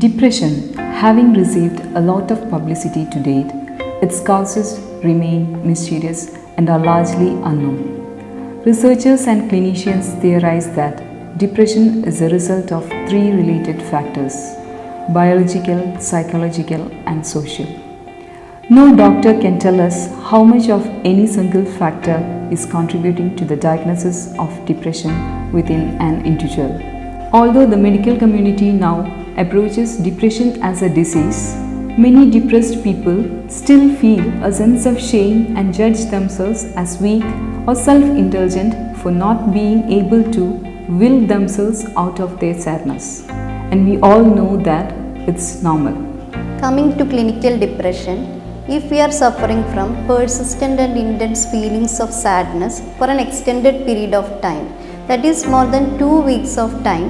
Depression, having received a lot of publicity to date, its causes remain mysterious and are largely unknown. Researchers and clinicians theorize that depression is a result of three related factors: biological, psychological, and social. No doctor can tell us how much of any single factor is contributing to the diagnosis of depression within an individual. Although the medical community now approaches depression as a disease, many depressed people still feel a sense of shame and judge themselves as weak or self-indulgent for not being able to will themselves out of their sadness. And we all know that it's normal. Coming to clinical depression, if we are suffering from persistent and intense feelings of sadness for an extended period of time, that is more than 2 weeks of time,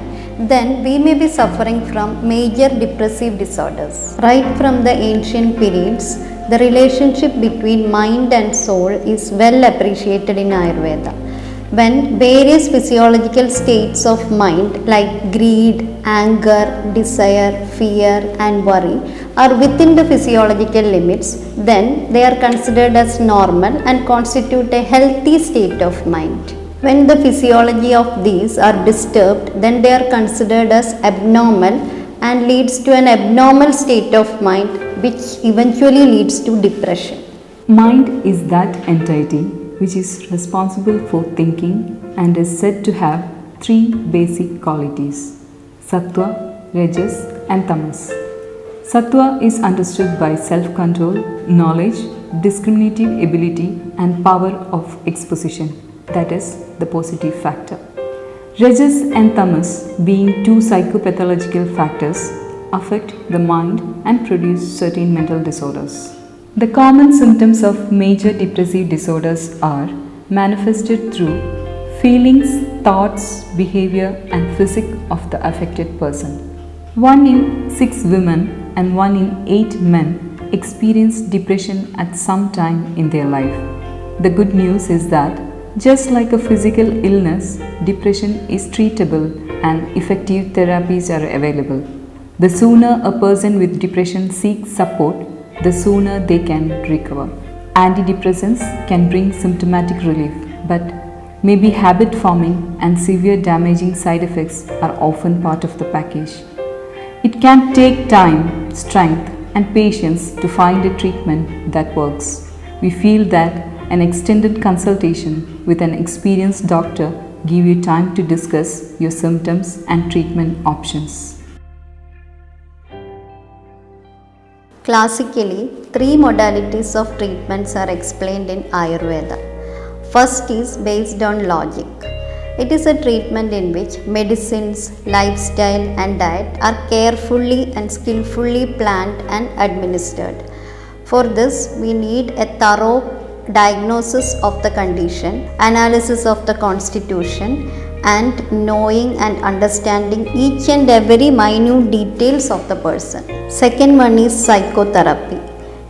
then we may be suffering from major depressive disorders. Right from the ancient periods, the relationship between mind and soul is well appreciated in Ayurveda. When various physiological states of mind like greed, anger, desire, fear and worry are within the physiological limits, then they are considered as normal and constitute a healthy state of mind. When the physiology of these are disturbed, then they are considered as abnormal and leads to an abnormal state of mind, which eventually leads to depression. Mind is that entity which is responsible for thinking and is said to have three basic qualities: sattva, rajas and tamas. Sattva is understood by self-control, knowledge, discriminative ability and power of exposition, that is the positive factor. Rajas and tamas, being two psychopathological factors, affect the mind and produce certain mental disorders. The common symptoms of major depressive disorders are manifested through feelings, thoughts, behavior and physique of the affected person. 1 in 6 women and 1 in 8 men experience depression at some time in their life. The good news is that just like a physical illness, depression is treatable and effective therapies are available. The sooner a person with depression seeks support, the sooner they can recover. Antidepressants can bring symptomatic relief, but maybe habit forming and severe damaging side effects are often part of the package. It can take time, strength, and patience to find a treatment that works. We feel that an extended consultation with an experienced doctor give you time to discuss your symptoms and treatment options. Classically, 3 modalities of treatments are explained in Ayurveda. First is based on logic. It is a treatment in which medicines, lifestyle and diet are carefully and skillfully planned and administered. For this, we need a thorough diagnosis of the condition, analysis of the constitution, and knowing and understanding each and every minute details of the person. Second one is psychotherapy.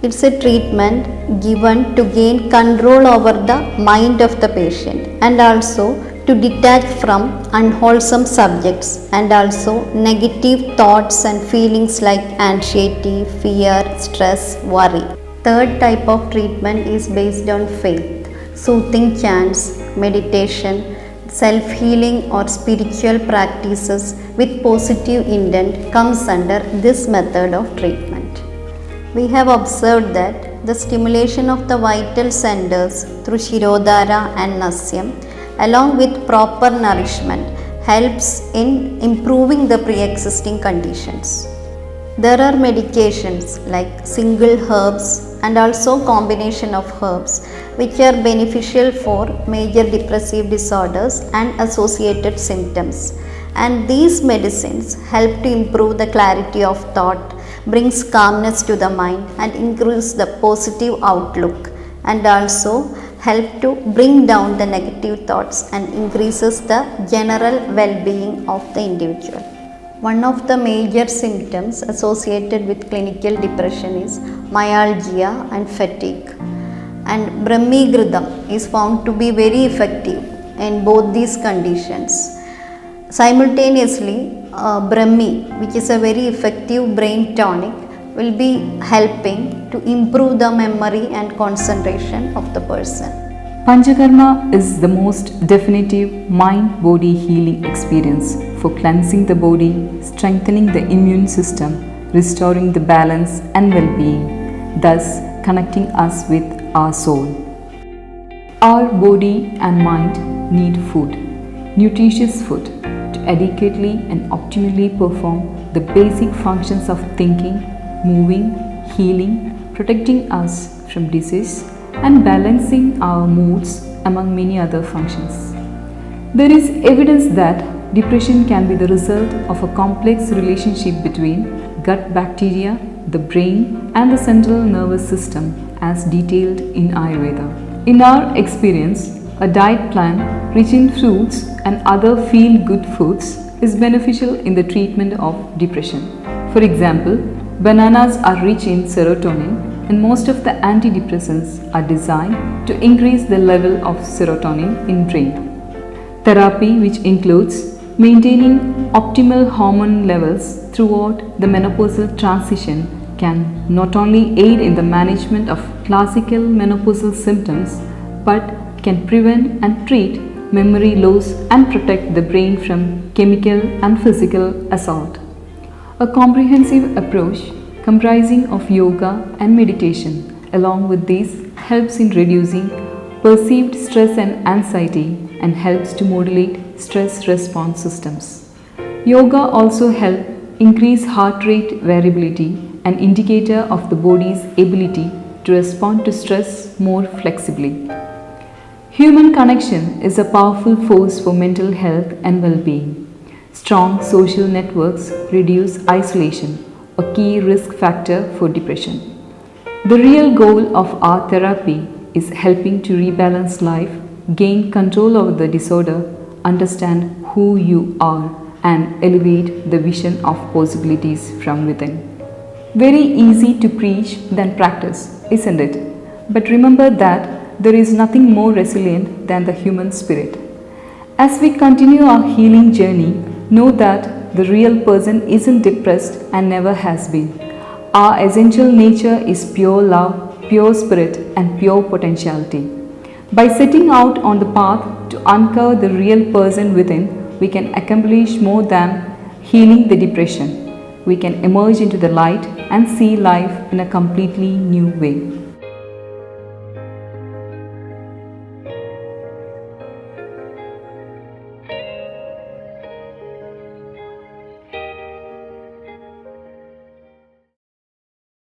It's a treatment given to gain control over the mind of the patient and also to detach from unwholesome subjects and also negative thoughts and feelings like anxiety, fear, stress, worry. Third type of treatment is based on faith. Soothing chants, meditation, self-healing or spiritual practices with positive intent comes under this method of treatment. We have observed that the stimulation of the vital centers through Shirodhara and Nasyam along with proper nourishment helps in improving the pre-existing conditions. There are medications like single herbs and also combination of herbs which are beneficial for major depressive disorders and associated symptoms. And these medicines help to improve the clarity of thought, brings calmness to the mind and increase the positive outlook and also help to bring down the negative thoughts and increases the general well-being of the individual. One of the major symptoms associated with clinical depression is myalgia and fatigue. And Brahmigridam is found to be very effective in both these conditions. Simultaneously, Brahmi, which is a very effective brain tonic, will be helping to improve the memory and concentration of the person. Panchakarma is the most definitive mind-body healing experience for cleansing the body, strengthening the immune system, restoring the balance and well-being, thus connecting us with our soul. Our body and mind need food, nutritious food, to adequately and optimally perform the basic functions of thinking, moving, healing, protecting us from disease, and balancing our moods, among many other functions. There is evidence that depression can be the result of a complex relationship between gut bacteria, the brain, and the central nervous system, as detailed in Ayurveda. In our experience, a diet plan rich in fruits and other feel-good foods is beneficial in the treatment of depression. For example, bananas are rich in serotonin, and most of the antidepressants are designed to increase the level of serotonin in brain. Therapy, which includes maintaining optimal hormone levels throughout the menopausal transition, can not only aid in the management of classical menopausal symptoms but can prevent and treat memory loss and protect the brain from chemical and physical assault. A comprehensive approach comprising of yoga and meditation along with these helps in reducing perceived stress and anxiety and helps to modulate stress response systems. Yoga also helps increase heart rate variability, an indicator of the body's ability to respond to stress more flexibly. Human connection is a powerful force for mental health and well-being. Strong social networks reduce isolation, a key risk factor for depression. The real goal of our therapy is helping to rebalance life, gain control over the disorder, understand who you are, and elevate the vision of possibilities from within. Very easy to preach than practice, isn't it? But remember that there is nothing more resilient than the human spirit. As we continue our healing journey, know that the real person isn't depressed and never has been. Our essential nature is pure love, pure spirit, and pure potentiality. By setting out on the path to uncover the real person within, we can accomplish more than healing the depression. We can emerge into the light and see life in a completely new way.